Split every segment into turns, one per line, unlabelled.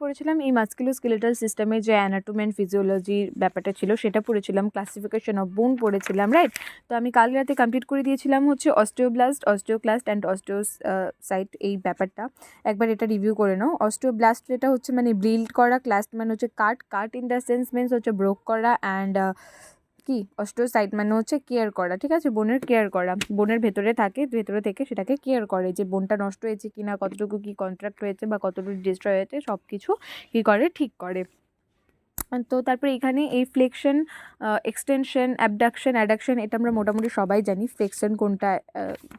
পড়েছিলাম এই মাস্কুলোস্কেলেটাল সিস্টেমে যে অ্যানাটমি অ্যান্ড ফিজিওলজির ব্যাপারটা ছিল সেটা পড়েছিলাম, ক্লাসিফিকেশন অফ বোন পড়েছিলাম, রাইট? তো আমি কাল রাতে কমপ্লিট করে দিয়েছিলাম হচ্ছে অস্টিওব্লাস্ট, অস্টিওক্লাস্ট অ্যান্ড অস্টিওসাইট এই ব্যাপারটা। একবার এটা রিভিউ করে নাও। অস্টিওব্লাস্ট যেটা হচ্ছে মানে বিল্ড করা, ক্লাস্ট মানে হচ্ছে কাট ইন দ্য সেন্স মিনস হচ্ছে ব্রোক করা, অ্যান্ড কি অস্টিওসাইট মানে হচ্ছে কেয়ার করা, ঠিক আছে? বোনের কেয়ার করা, বোনের ভেতরে থেকে সেটাকে কেয়ার করে, যে বোনটা নষ্ট হয়েছে কি না, কতটুকু কি কন্ট্রাক্ট হয়েছে বা কতটুকু ডিস্ট্রয় হয়েছে, সব কিছু কী করে, ঠিক করে। তো তারপরে এখানে এই ফ্লেকশন, এক্সটেনশন, অ্যাবডাকশন, অ্যাডাকশন এটা আমরা মোটামুটি সবাই জানি, ফ্লেকশন কোনটা,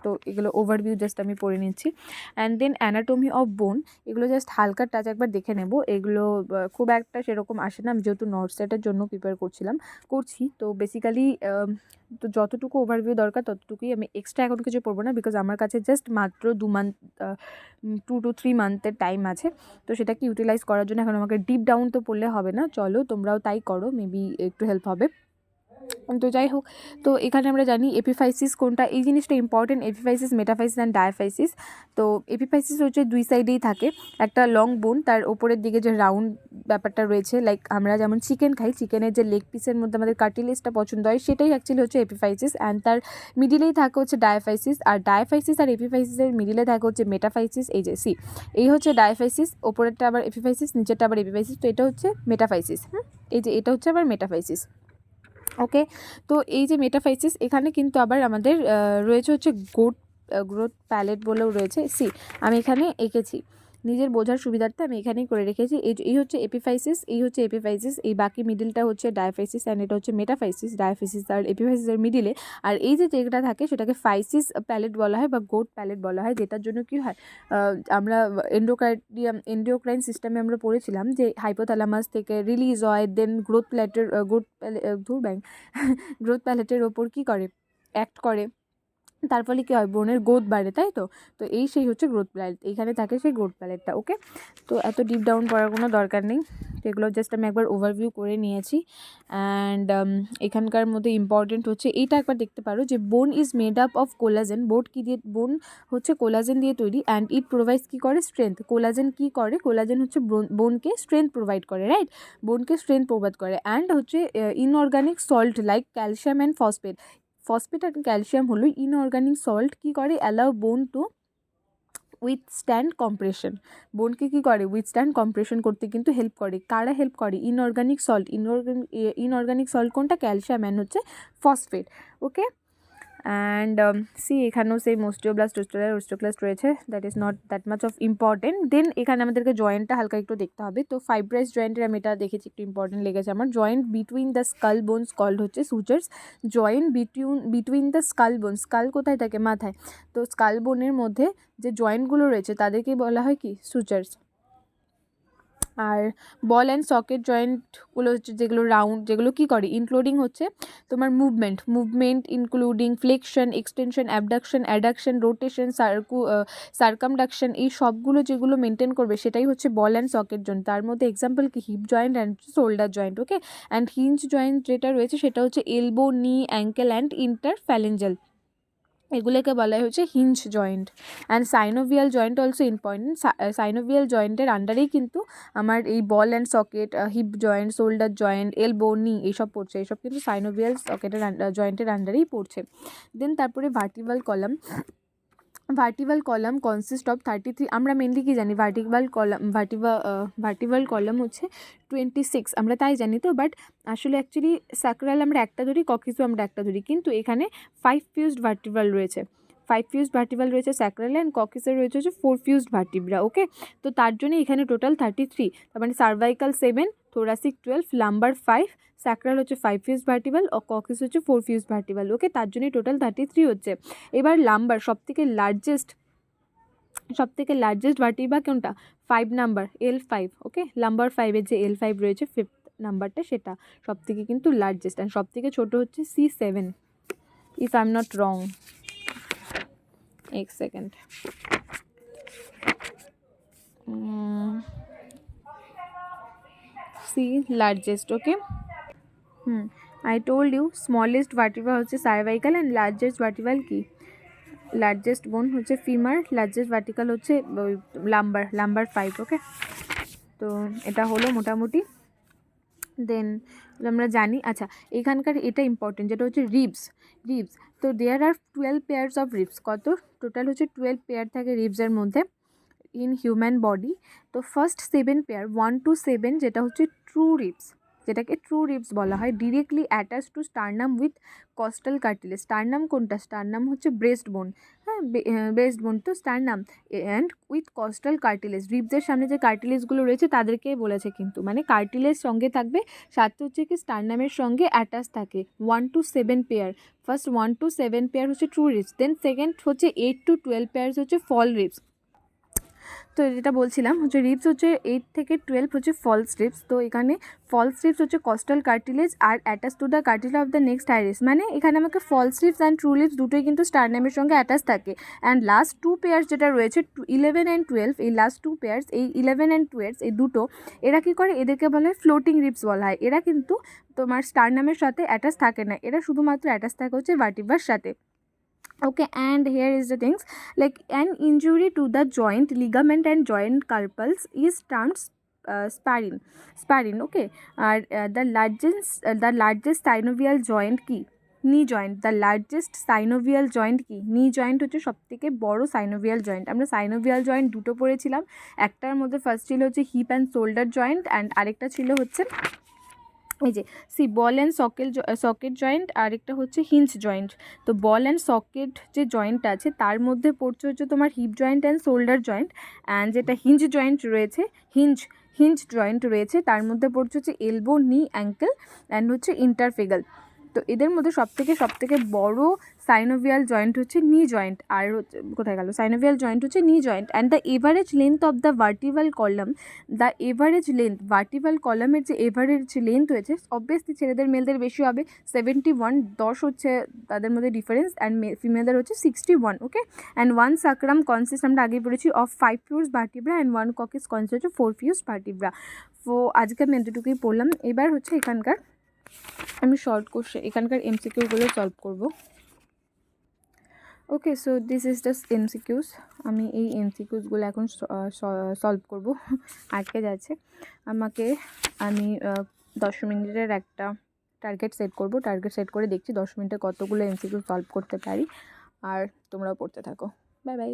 তো এগুলো ওভারভিউ জাস্ট আমি পড়ে নিচ্ছি। অ্যান্ড দেন অ্যানাটমি অফ বোন, এগুলো জাস্ট হালকা টাচ একবার দেখে নেব, এগুলো খুব একটা সেরকম আসে না, আমি যেহেতু নর্থ সেটের জন্য প্রিপেয়ার করছি, তো বেসিক্যালি তো যতটুকু ওভারভিউ দরকার ততটুকুই, আমি এক্সট্রা এখন কিছু পড়বো না, বিকজ আমার কাছে জাস্ট মাত্র 2 মান্থ, 2 to 3 মান্থের টাইম আছে, তো সেটাকে ইউটিলাইজ করার জন্য এখন আমাকে ডিপ ডাউন তো পড়লে হবে না, চলো তোমরাও তাই করো, মেবি একটু হেল্প হবে। তো যাই হোক, তো এখানে আমরা জানি এপিফাইসিস কোনটা, এই জিনিসটা important, epiphysis, metaphysis and diaphysis. তো এপিফাইসিস হচ্ছে দুই সাইডেই থাকে, একটা লং বোন, তার ওপরের দিকে যে রাউন্ড ব্যাপারটা রয়েছে, লাইক আমরা যেমন চিকেন খাই, চিকেনের যে লেগ পিসের মধ্যে আমাদের কার্টিলেজটা পছন্দ হয়, সেটাই অ্যাকচুয়ালি হচ্ছে এপিফাইসিস, অ্যান্ড তার মিডিলেই থাকে হচ্ছে ডায়াফাইসিস, আর ডায়াফাইসিস আর এপিফাইসিসের মিডিলে থাকে হচ্ছে মেটাফাইসিস। এই যে এই হচ্ছে ডায়াফাইসিস, ওপরেরটা আবার এপিফাইসিস, নিচেরটা আবার এপিফাইসিস, তো এটা হচ্ছে মেটাফাইসিস। এই যে এটা হচ্ছে আবার মেটাফাইসিস। ওকে, তো এই যে মেটাফাইসিস, এখানে কিন্তু আবার আমাদের রয়েছে হচ্ছে গ্রোথ প্যালেট বলেও রয়েছে। আমি এখানে এঁকেছি নিজের বোঝার সুবিধার্থে, আমি এখানেই করে রেখেছি। এই হচ্ছে এপিফাইসিস, এই বাকি মিডিলটা হচ্ছে ডায়াফাইসিস, অ্যান্ড এটা হচ্ছে মেটাফাইসিস। ডায়াফাইসিস আর এপিফাইসিসের মিডিলে, আর এই যে যেটা থাকে সেটাকে ফাইসিস প্যালেট বলা হয় বা গোট প্যালেট বলা হয়, যেটার জন্য কি হয়, আমরা এন্ডোক্রাইন সিস্টেমে আমরা পড়েছিলাম যে হাইপোথ্যালামাস থেকে রিলিজ হয়, দেন গ্রোথ প্যালেটের ওপর কী করে, অ্যাক্ট করে, তার ফলে কী হয়, বোনের গ্রোথ বাড়ে, তাই তো? তো সেই হচ্ছে গ্রোথ প্যালেট, এইখানে থাকে সেই গ্রোথ প্যালেটটা। ওকে, তো এত ডিপ ডাউন করার কোনো দরকার নেই, এগুলো জাস্ট আমি একবার ওভারভিউ করে নিয়েছি। অ্যান্ড এখানকার মধ্যে ইম্পর্টেন্ট হচ্ছে এইটা একবার দেখতে পারো, যে বোন is made up of collagen. বোন হচ্ছে কোলাজেন দিয়ে তৈরি, অ্যান্ড ইট প্রোভাইডস কী করে, স্ট্রেংথ। কোলাজেন কী করে, কোলাজেন হচ্ছে বোনকে স্ট্রেংথ প্রোভাইড করে, রাইট? বোনকে স্ট্রেংথ প্রোভাইড করে। অ্যান্ড হচ্ছে inorganic salt like calcium and phosphate আর ক্যালসিয়াম হলো ইনঅর্গানিক সল্ট, কী করে, অ্যালাউ বোন টু উইথস্ট্যান্ড কম্প্রেশন। বোনকে কী করে, উইথস্ট্যান্ড কম্প্রেশন করতে কিন্তু হেল্প করে। কারা হেল্প করে, ইনঅর্গানিক ইনঅর্গানিক সল্ট কোনটা, ক্যালসিয়াম অ্যান্ড হচ্ছে ফসফেট। ওকে, অ্যান্ড এখানেও সেই ওস্টিওক্লাস্ট রয়েছে, that is not that much of important. Then এখানে আমাদেরকে জয়েন্টটা হালকা একটু দেখতে হবে, তো ফাইব্রাস জয়েন্টের আমি এটা দেখেছি, একটু ইম্পর্টেন্ট লেগেছে আমার। Joint between the skull bones called হচ্ছে sutures. Joint between the skull bones, skull কোথায় থাকে, মাথায়, তো স্কাল বোনের মধ্যে যে জয়েন্টগুলো রয়েছে তাদেরকে বলা হয় কি, সুচার্স। আর বল অ্যান্ড সকেট জয়েন্টগুলো হচ্ছে যেগুলো রাউন্ড, যেগুলো কী করে, ইনক্লুডিং হচ্ছে তোমার movement including flexion, extension, abduction, adduction, rotation, circumduction, এই সবগুলো যেগুলো মেনটেন করবে সেটাই হচ্ছে বল অ্যান্ড সকেট জয়েন্ট। তার মধ্যে এক্সাম্পল কি, heap joint and shoulder joint. Okay, and hinge joint যেটা রয়েছে সেটা হচ্ছে এলবো, নি, অ্যাঙ্কেল অ্যান্ড ইন্টারফ্যালেঞ্জাল, এগুলোকে বলা হচ্ছে hinge joint. And synovial joint also important. Synovial জয়েন্টের আন্ডারেই কিন্তু আমার এই বল and socket, hip joint, shoulder joint, elbow, নি এইসব পড়ছে, এইসব কিন্তু সাইনোভিয়াল জয়েন্টের আন্ডারেই পড়ছে। দেন তারপরে ভার্টিভাল কলাম কনসিস্ট অফ 33, আমরা মেনলি কি জানি, ভার্টিভাল কলাম হচ্ছে 26, আমরা তাই জানি তো, বাট আসলে অ্যাকচুয়ালি স্যাক্রাল আমরা একটা ধরি, ককিসও আমরা একটা ধরি, কিন্তু এখানে 5 ফিউজড ভার্টিভাল রয়েছে, স্যাক্রাল, অ্যান্ড ককিসের রয়েছে হচ্ছে 4 ফিউজড ভার্টিব্রা। ওকে, তো তার জন্য এখানে টোটাল 33, তার মানে সার্ভাইকাল 7, থোরাসিক 12, লাম্বার 5, স্যাক্রাল হচ্ছে 5 ফিউজড ভার্টিভাল, ও ককিস হচ্ছে 4 ফিউজড ভার্টিভাল। ওকে, তার জন্যই টোটাল 33 হচ্ছে। এবার লাম্বার সবথেকে লার্জেস্ট ভার্টিব্রা কোনটা, 5 নাম্বার, L5। ওকে, লাম্বার 5-এর যে L5 রয়েছে, 5th নাম্বারটা, সেটা সবথেকে কিন্তু লার্জেস্ট, অ্যান্ড সবথেকে ছোটো হচ্ছে C7, if I am not wrong. এক second, C largest. Okay, I told you smallest vertebra হচ্ছে সার্ভাইকাল, অ্যান্ড লার্জেস্ট ভার্টিব্রাল কি, লার্জেস্ট বোন হচ্ছে ফিমার, লার্জেস্ট ভার্টিক্যাল হচ্ছে লাম্বার 5। ওকে, তো এটা হলো মোটামুটি। দেন আমরা জানি, আচ্ছা এখানকার এটা ইম্পর্টেন্ট যেটা হচ্ছে রিবস। তো there are 12 pairs of ribs. কত টোটাল হচ্ছে 12 পেয়ার থাকে রিবসের মধ্যে ইন হিউম্যান বডি। তো ফার্স্ট 7 পেয়ার 1 to 7 যেটা হচ্ছে ট্রু রিবস, যেটাকে ট্রু রিবস বলা হয়, directly attach to sternum with costal cartilage. Sternum কোনটা? স্টার্নাম হচ্ছে ব্রেস্ট বোন, হ্যাঁ ব্রেস্ট বোন তো sternum and with costal cartilage. রিবসের সামনে যে কার্টিলেজগুলো রয়েছে তাদেরকেই বলেছে কিন্তু, মানে কার্টিলেজ সঙ্গে থাকবে, সাথে হচ্ছে কি স্টার্নামের সঙ্গে অ্যাটাচ থাকে। 1 to 7 pair, first 1 to 7 pair হচ্ছে ট্রু রিবস, দেন সেকেন্ড হচ্ছে 8 to 12 পেয়ার্স হচ্ছে ফল রিবস। তো যেটা বলছিলাম হচ্ছে রিবস হচ্ছে 8 থেকে 12 হচ্ছে ফলস রিবস। তো এখানে ফলস রিবস হচ্ছে কস্টাল কার্টিলেজ আর attach to the cartilage of the next iris, মানে এখানে আমাকে false ribs and true ribs দুটোই কিন্তু স্টারনামের সঙ্গে অ্যাটাচ থাকে। অ্যান্ড লাস্ট 2 পেয়ার্স যেটা রয়েছে 11 and 12, এই লাস্ট 2 পেয়ার্স, এই 11 and 12 এই দুটো, এরা কী করে? এদেরকে বলা হয় ফ্লোটিং রিবস বলা হয়। এরা কিন্তু তোমার স্টারনামের সাথে অ্যাটাচ থাকে না, এরা শুধুমাত্র অ্যাটাচ থাকে হচ্ছে ভার্টিব্রার সাথে। Okay, and here is the things, like an injury to the joint, ligament and joint carpals is termed sparring. Okay, the largest synovial joint কি? Knee joint. The largest synovial joint কি? Knee joint হচ্ছে সবথেকে বড় synovial joint. আমরা synovial joint দুটো পড়েছিলাম, একটার মধ্যে ফার্স্ট ছিল হচ্ছে hip and shoulder joint, and আরেকটা ছিল হচ্ছে এই যে বল অ্যান্ড সকেট জয়েন্ট, আর একটা হচ্ছে হিঞ্জ জয়েন্ট। তো বল অ্যান্ড সকেট যে জয়েন্ট আছে তার মধ্যে পড়ছে হচ্ছে তোমার hip joint and shoulder joint, and যেটা হিঞ্জ জয়েন্ট রয়েছে, হিঞ্জ জয়েন্ট রয়েছে তার মধ্যে পড়ছে হচ্ছে এলবো, নি, অ্যাঙ্কেল অ্যান্ড হচ্ছে ইন্টারফিগাল। তো এদের মধ্যে সবথেকে বড় সাইনোভিয়াল জয়েন্ট হচ্ছে নি জয়েন্ট। আর হচ্ছে কোথায় গেল? সাইনোভিয়াল জয়েন্ট হচ্ছে নি joint. And the average length of the ভার্টিভাল column, ভার্টিভাল কলামের যে এভারেজ লেন্থ হয়েছে, অবভিয়াসলি ছেলেদের মেলদের বেশি হবে, 71, 10 হচ্ছে তাদের মধ্যে ডিফারেন্স, অ্যান্ড ফিমেলদের হচ্ছে 61। ওকে, অ্যান্ড 1 সাকরাম কনসিস্ট, আমরা আগে পড়েছি, of 5 fuse vertebra and 1 coccyx consist of 4 fuse vertebra. তো আজকে আমি এতটুকুই পড়লাম। এবার হচ্ছে এখানকার আমি শর্ট কোশ্চেন, এখানকার এমসিকিউগুলো সলভ করব। Okay, so this is just MCQs. আমি এই এমসিকিউসগুলো এখন সলভ করব। আটকে যাচ্ছে আমি 10 মিনিটের একটা টার্গেট সেট করব। টার্গেট সেট করে দেখছি 10 মিনিটে কতগুলো এমসিকিউ সলভ করতে পারি। আর তোমরাও পড়তে থাকো। Bye bye.